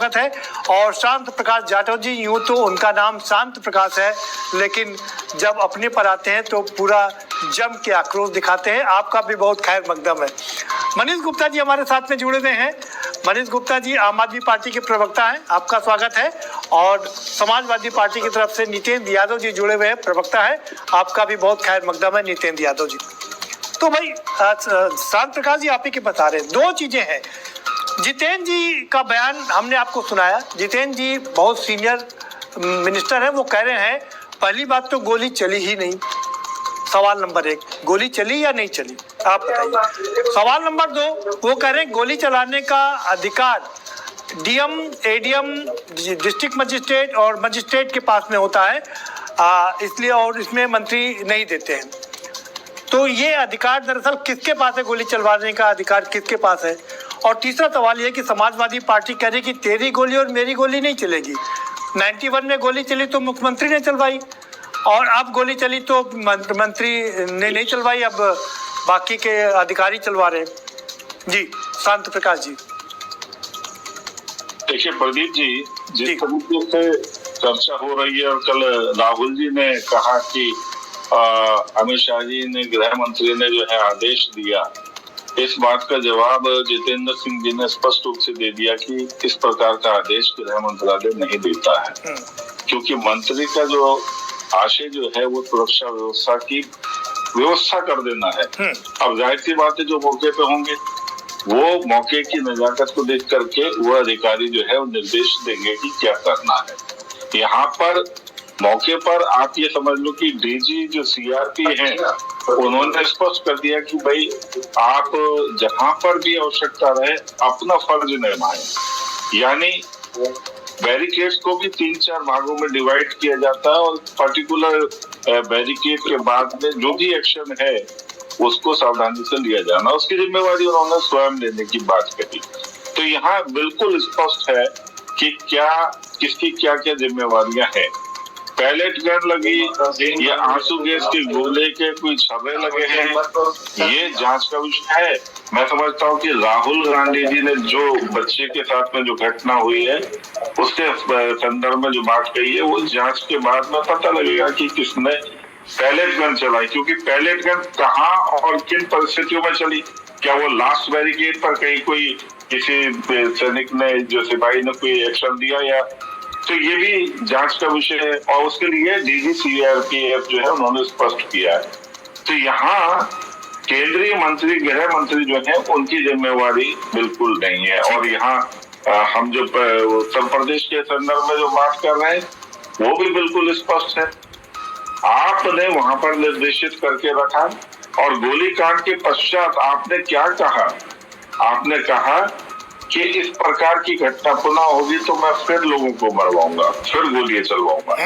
है। और शांत प्रकाश जाटव जी, यूं तो उनका नाम शांत प्रकाश है, लेकिन जब अपने पर आते हैं तो पूरा जम के आक्रोश दिखाते हैं। आपका भी बहुत खैर मकदम है। मनीष गुप्ता जी हमारे साथ में जुड़े हुए हैं। मनीष गुप्ता जी आम आदमी पार्टी के प्रवक्ता हैं, आपका स्वागत है। और समाजवादी पार्टी की तरफ से नितेंद्र यादव जी जुड़े हुए हैं, प्रवक्ता है, आपका भी बहुत खैर मकदम है नितेंद्र यादव जी। तो भाई शांत प्रकाश जी आप ही के बता रहे हैं, दो चीजें हैं। जितेंद्र जी का बयान हमने आपको सुनाया। जितेंद्र जी बहुत सीनियर मिनिस्टर हैं, वो कह रहे हैं पहली बात तो गोली चली ही नहीं। सवाल नंबर 1, गोली चली या नहीं चली, आप बताइए। सवाल नंबर 2, वो कह रहे हैं गोली चलाने का अधिकार डीएम, एडीएम, डिस्ट्रिक्ट मजिस्ट्रेट और मजिस्ट्रेट के पास में होता है, इसलिए और इसमें मंत्री नहीं देते हैं। तो ये अधिकार दरअसल किसके पास है, गोली चलवाने का अधिकार किसके पास है? और तीसरा सवाल ये कि समाजवादी पार्टी कह रही कि तेरी गोली और मेरी गोली नहीं चलेगी। 91 में गोली चली तो मुख्यमंत्री ने चलवाई, और अब गोली चली तो मंत्री ने नहीं चलवाई, अब बाकी के अधिकारी चलवा रहे हैं। जी शांत प्रकाश जी। देखिए प्रदीप जी, जिस तरीके से चर्चा हो रही है, और कल राहुल जी ने कहा कि अमित शाह जी ने, गृह मंत्री ने जो है आदेश दिया, इस बात का जवाब जितेंद्र सिंह जी ने स्पष्ट रूप से दे दिया कि इस प्रकार का आदेश गृह मंत्रालय नहीं देता है, क्योंकि मंत्री का जो आशय जो है वो सुरक्षा व्यवस्था की व्यवस्था कर देना है। अब जाहिर सी बात है, जो मौके पे होंगे वो मौके की नजाकत को देख करके वो अधिकारी जो है वो निर्देश देंगे कि क्या करना है। यहाँ पर मौके पर आप ये समझ लो कि डीजी जो सीआरपी हैं, उन्होंने स्पष्ट कर दिया कि भाई आप जहां पर भी आवश्यकता रहे अपना फर्ज निभाएं। यानी बैरिकेड्स को भी 3-4 भागों में डिवाइड किया जाता है, और पर्टिकुलर बैरिकेड के बाद में जो भी एक्शन है उसको सावधानी से लिया जाना, उसकी जिम्मेवारी उन्होंने स्वयं लेने की बात कही। तो यहाँ बिल्कुल स्पष्ट है कि क्या किसकी क्या क्या जिम्मेवारियां हैं। पैलेट गन लगी या आंसू गैस के गोले के कोई छर्रे लगे हैं, ये जांच का विषय है। मैं समझता हूँ कि राहुल गांधी जी ने जो बच्चे के साथ में जो घटना हुई है उसके संदर्भ में जो बात कही है, वो जांच के बाद में पता लगेगा कि किसने पैलेट गन चलाई, क्योंकि पैलेट गन कहाँ और किन परिस्थितियों में चली। क्या वो लास्ट बैरिकेड पर कहीं कोई किसी सैनिक ने, जो सिपाही ने कोई एक्शन दिया, या तो ये भी जांच का विषय है, और उसके लिए डीजी सीआरपीएफ जो है उन्होंने स्पष्ट किया है। तो यहाँ केंद्रीय मंत्री, गृह मंत्री जो है उनकी जिम्मेवारी बिल्कुल नहीं है। और यहाँ हम जो उत्तर प्रदेश के संदर्भ में जो बात कर रहे हैं वो भी बिल्कुल स्पष्ट है। आपने वहां पर निर्देशित करके रखा, और गोलीकांड के पश्चात आपने क्या कहा? आपने कहा कि इस प्रकार की घटना पुनः होगी तो मैं फिर लोगों को मरवाऊंगा, फिर गोलियां चलवाऊंगा।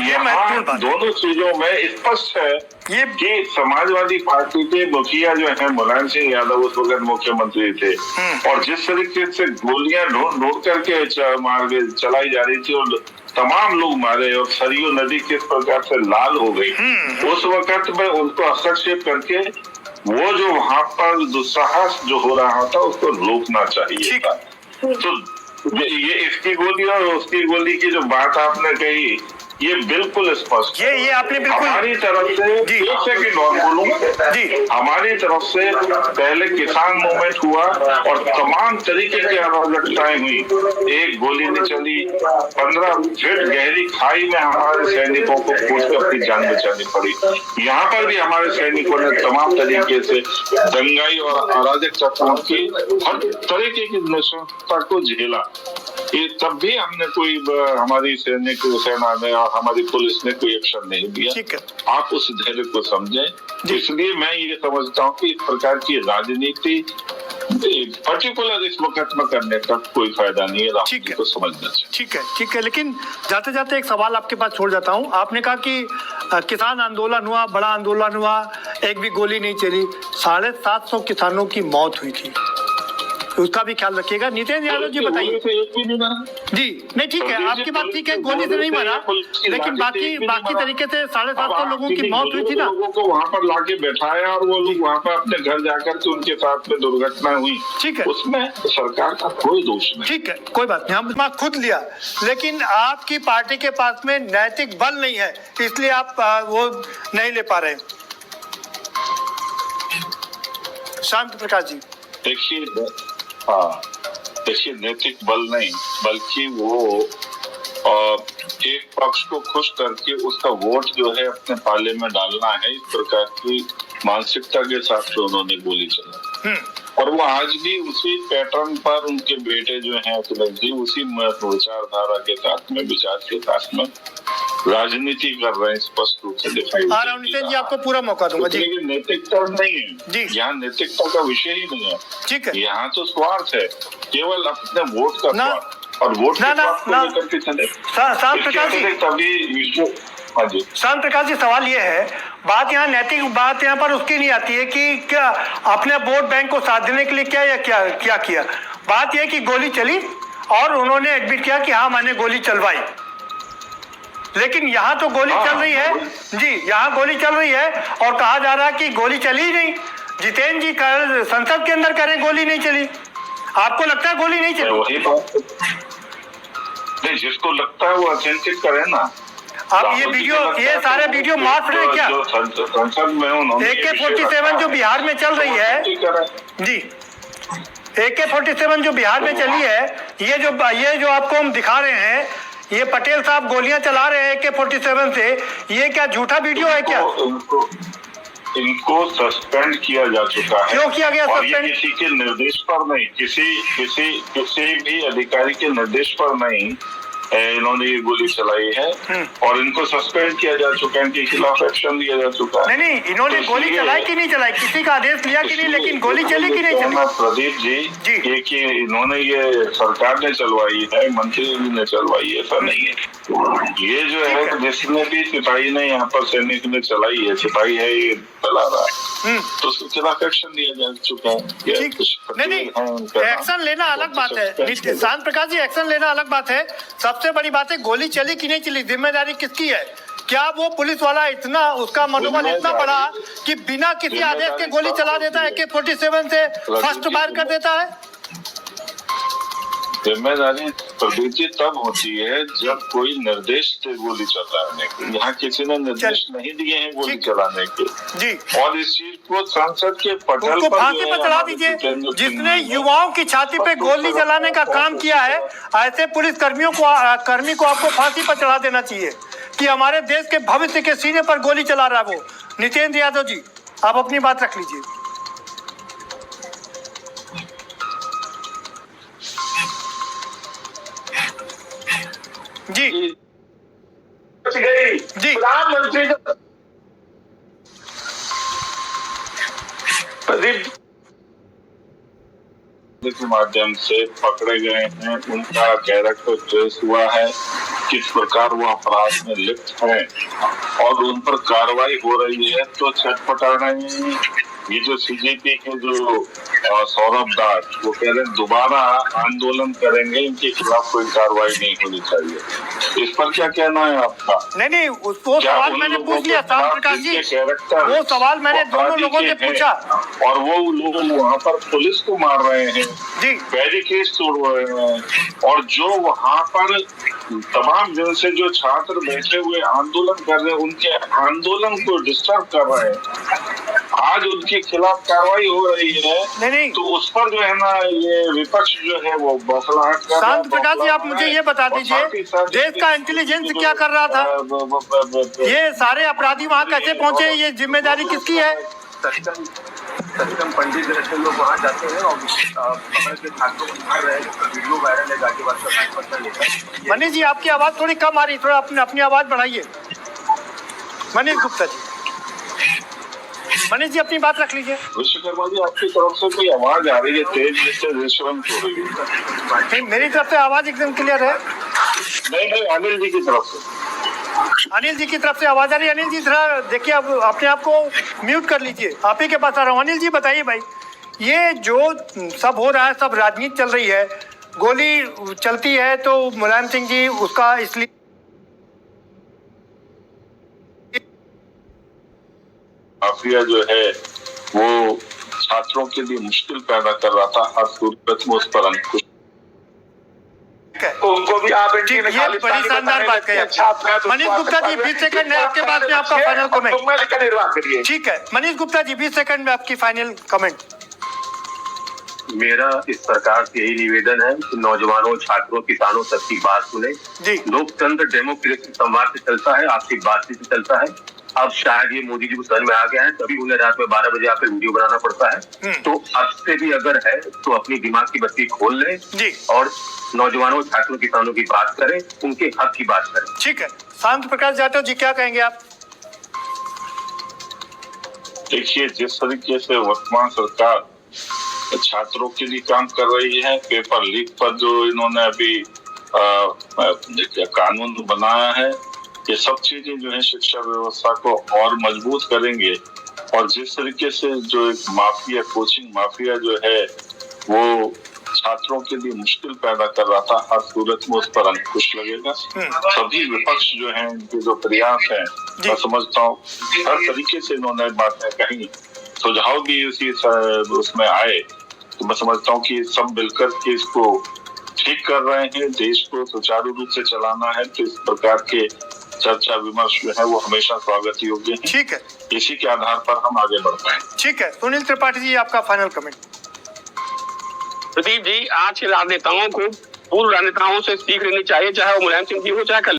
यहाँ दोनों चीजों में स्पष्ट है कि समाजवादी पार्टी के मुखिया जो है मुलायम सिंह यादव उस वक्त मुख्यमंत्री थे, और जिस तरीके से गोलियां ढूंढ करके चलाई जा रही थी और तमाम लोग मारे, और सरयू नदी किस प्रकार से लाल हो गई, उस वक्त में उनको हस्तक्षेप करके वो जो वहां पर दुस्साहस जो हो रहा था उसको रोकना चाहिए था। तो ये इसकी गोली और उसकी गोली की जो बात आपने कही, ये बिल्कुल स्पष्ट। ये आपने बिल्कुल हमारी तरफ से, एक सेकंड और बोलूं जी, हमारी तरफ से पहले किसान मूवमेंट हुआ और तमाम तरीके की अराजकताएं हुई, एक गोली नहीं चली, 15 फीट गहरी खाई में हमारे सैनिकों को कूद कर अपनी जान बचानी पड़ी। यहाँ पर भी हमारे सैनिकों ने तमाम तरीके से दंगाई और अराजक तत्वों की हर तरीके की नृशंसता को झेला। ये तब भी हमने कोई, हमारी सेना ने और हमारी पुलिस ने कोई एक्शन नहीं दिया। आप उस धैर्य को समझें। इसलिए मैं ये समझता हूँ कि इस प्रकार की राजनीति पर्टिकुलर इस वक्त में करने का कोई फायदा नहीं है, राहुल जी को समझना चाहिए। ठीक है, लेकिन जाते जाते एक सवाल आपके पास छोड़ जाता हूँ। आपने कहा कि किसान आंदोलन हुआ, बड़ा आंदोलन हुआ, एक भी गोली नहीं चली, 750 किसानों की मौत हुई थी। उसका भी ख्याल रखिएगा। नितेंद्र यादव जी बताइए। जी नहीं ठीक है, आपकी बात ठीक है, गोली से नहीं मारा, लेकिन बाकी तरीके से 750 लोगों की मौत हुई थी ना। लोगों को वहाँ पर लाके बैठाया और वो लोग वहाँ पर अपने घर जाकर के उनके साथ में दुर्घटना हुई, ठीक है, उसमें सरकार का कोई दोष नहीं। ठीक है, कोई बात नहीं, हम खुद लिया, लेकिन आपकी पार्टी के पास में नैतिक बल नहीं है, इसलिए आप वो नहीं ले पा रहे। शांत प्रकाश जी देखिए, हाँ देखिए, नैतिक बल नहीं बल्कि वो एक पक्ष को खुश करके उसका वोट जो है अपने पाले में डालना है, इस प्रकार की मानसिकता के साथ तो उन्होंने गोली चलाई। और वो आज भी उसी पैटर्न पर उनके बेटे जो हैं अखिलेश जी उसी विचारधारा के साथ में, विचार के साथ में राजनीति कर रहे हैं, स्पष्ट रूप से दिखाई आ रहा हूं। नितिन जी आपको पूरा मौका दूंगा जी। नैतिकता नहीं है जी, यहाँ नैतिकता का विषय ही नहीं है, ठीक है, यहाँ तो स्वार्थ है, केवल अपने वोट का स्वार्थ, और वोट के स्वार्थ को लेकर के चले। शांत प्रकाश जी, तभी हाँ जी शांत प्रकाश जी, सवाल ये है, बात यहाँ नैतिक बात यहाँ पर उसकी नहीं आती है कि क्या अपने वोट बैंक को साथ देने के लिए क्या किया। बात यह कि गोली चली और उन्होंने एडमिट किया कि हाँ मैंने गोली चलवाई, लेकिन यहाँ तो गोली चल रही है जी, यहाँ गोली चल रही है और कहा जा रहा है कि गोली चली ही नहीं। जितेंद्र जी कल संसद के अंदर करें गोली नहीं चली, आपको लगता है गोली नहीं चली? वही बात नहीं, जिसको लगता है वो अथेंटिक करे ना। आप ये सारे वीडियो माफ रहे क्या? संसद में उन्होंने AK-47 जो बिहार में चल रही है जी, AK-47 जो बिहार में चली है, ये जो आपको हम दिखा रहे हैं, ये पटेल साहब गोलियां चला रहे हैं AK-47 से, ये क्या झूठा वीडियो है क्या? इनको सस्पेंड किया जा चुका है। क्यों किया गया सस्पेंड? किसी के निर्देश पर नहीं, किसी भी अधिकारी के निर्देश पर नहीं इन्होंने ये गोली चलाई है और इनको सस्पेंड किया जा चुका है, इनके खिलाफ एक्शन लिया जा चुका है। नहीं, इन्होंने गोली चलाई कि नहीं चलाई, किसी का आदेश लिया कि नहीं, लेकिन गोली चली कि नहीं चली? प्रदीप जी ये कि इन्होंने ये सरकार ने चलवाई है, मंत्री जी ने चलवाई है, ऐसा नहीं है। ये जो है जिसने भी सिपाही ने यहाँ पर सैनिक ने चलाई है, सिपाही है ये चला रहा है, तो उसके खिलाफ एक्शन लिया जा चुका है। नहीं, एक्शन लेना अलग बात है शांत प्रकाश जी, एक्शन लेना अलग बात है। सबसे बड़ी बात है गोली चली कि नहीं चली, जिम्मेदारी किसकी है? क्या वो पुलिस वाला इतना, उसका मनोबल इतना बड़ा कि बिना किसी आदेश के गोली चला देता है, AK-47 से फर्स्ट फायर कर देता है? जिम्मेदारी प्रदीप जी तब होती है जब कोई निर्देश दे गोली चलाने के। यहाँ किसी ने निर्देश नहीं दिए हैं गोली चलाने के जी, और इस चीज को संसद के पटल पर फांसी पर चढ़ा दीजिए। जिसने युवाओं की छाती पे गोली चलाने का काम किया है, ऐसे पुलिस कर्मी को आपको फांसी पर चढ़ा देना चाहिए कि हमारे देश के भविष्य के सीने पर गोली चला रहा है वो। नितेंद्र यादव जी, आप अपनी बात रख लीजिए। जी जी, प्रधानमंत्री के माध्यम से पकड़े गए हैं, उनका कैरेक्टर ट्रेस हुआ है, किस प्रकार वो अपराध में लिप्त हैं और उन पर कार्रवाई हो रही है, तो छटपटा रहे। ये जो CJP के जो सौरभ दास वो कह रहे हैं दोबारा आंदोलन करेंगे, इनके खिलाफ कोई कार्रवाई नहीं होनी चाहिए, इस पर क्या कहना है आपका? नहीं, वो सवाल मैंने पूछ लिया शांत प्रकाश जी, वो सवाल मैंने दोनों लोगों से पूछा और वो लोग वहाँ पर पुलिस को मार रहे हैं जी, बैरिकेड तोड़ रहे हैं, और जो वहाँ पर तमाम दिन से जो छात्र बैठे हुए आंदोलन कर रहे हैं उनके आंदोलन को डिस्टर्ब कर रहे हैं, आज उनके खिलाफ कार्रवाई हो रही है। नहीं, तो उस पर जो है ना ये विपक्ष जो है वो बौखलाहट कर रहा है। शांत प्रकाश जी, आप मुझे ये बता दीजिए, देश का इंटेलिजेंस क्या कर रहा था? ये सारे अपराधी वहाँ कैसे पहुँचे, ये जिम्मेदारी किसकी है? सत्यम पंडित जैसे लोग वहाँ जाते हैं और के छात्रों को दिखा रहे हैं, वीडियो वायरल है, गाजीपुर। मनीष जी, आपकी आवाज थोड़ी कम आ रही, थोड़ा अपनी आवाज बढ़ाइए। मनीष गुप्ता जी, मनीष जी अपनी बात रख लीजिए। विश्वकर्मा जी, आपकी तरफ से कोई आवाज आ रही है तेज, जिससे डिस्टर्बेंस हो रही है? नहीं, मेरी तरफ से आवाज एकदम क्लियर है। नहीं, अनिल जी की तरफ से, अनिल जी की तरफ से आवाज आ रही है। अनिल जी थोड़ा देखिए, अब अपने आप को म्यूट कर लीजिए, आप ही के पास आ रहा हूँ। अनिल जी बताइए भाई, ये जो सब हो रहा है सब राजनीति चल रही है, गोली चलती है तो मुलायम सिंह जी उसका इसलिए माफिया जो है वो छात्रों के लिए मुश्किल पैदा कर रहा था, हर सूरत में उस पर अंकुश। उनको भी आप ये बड़ी शानदार बात कही आपने। मनीष गुप्ता जी 20 सेकंड है आपके बाद में आपका फाइनल कमेंट। ठीक है मनीष गुप्ता जी 20 सेकंड में आपकी फाइनल कमेंट। मेरा इस सरकार से यही निवेदन है कि नौजवानों, छात्रों, किसानों तक की बात सुने। लोकतंत्र डेमोक्रेसी संवाद से चलता है, आपसी बातचीत से चलता है। अब शायद ये मोदी जी को समझ में आ गया है, तभी उन्हें रात में 12 बजे आकर वीडियो बनाना पड़ता है। तो अब से भी अगर है तो अपनी दिमाग की बत्ती खोल लें और नौजवानों, छात्रों, किसानों की बात करें, उनके हक की बात करें। ठीक है शांत प्रकाश जाटव जी क्या कहेंगे आप? देखिए, जिस तरीके से वर्तमान सरकार छात्रों के लिए काम कर रही है, पेपर लीक पर जो इन्होंने अभी कानून बनाया है, ये सब चीजें जो है शिक्षा व्यवस्था को और मजबूत करेंगे। और जिस तरीके से जो एक माफिया, कोचिंग माफिया जो है वो छात्रों के लिए मुश्किल पैदा कर रहा था, हर सूरत में उस पर अंकुश लगेगा। सभी विपक्ष जो है इनके जो प्रयास है, मैं समझता हूँ हर तरीके से इन्होंने बातें कही, सुझाव भी उसी उसमें आए, तो मैं समझता हूँ कि सब मिलकर के इसको ठीक कर रहे हैं। देश को सुचारू रूप से चलाना है तो इस प्रकार के चर्चा विमर्श जो है वो हमेशा स्वागत योग्य है। ठीक है, इसी के आधार पर हम आगे बढ़ पाए। ठीक है, सुनील त्रिपाठी जी आपका फाइनल कमेंट। प्रदीप जी, आज के राजनेताओं को पूर्व राजनेताओं से सीख लेनी चाहिए, चाहे वो मुलायम सिंह जी हो चाहे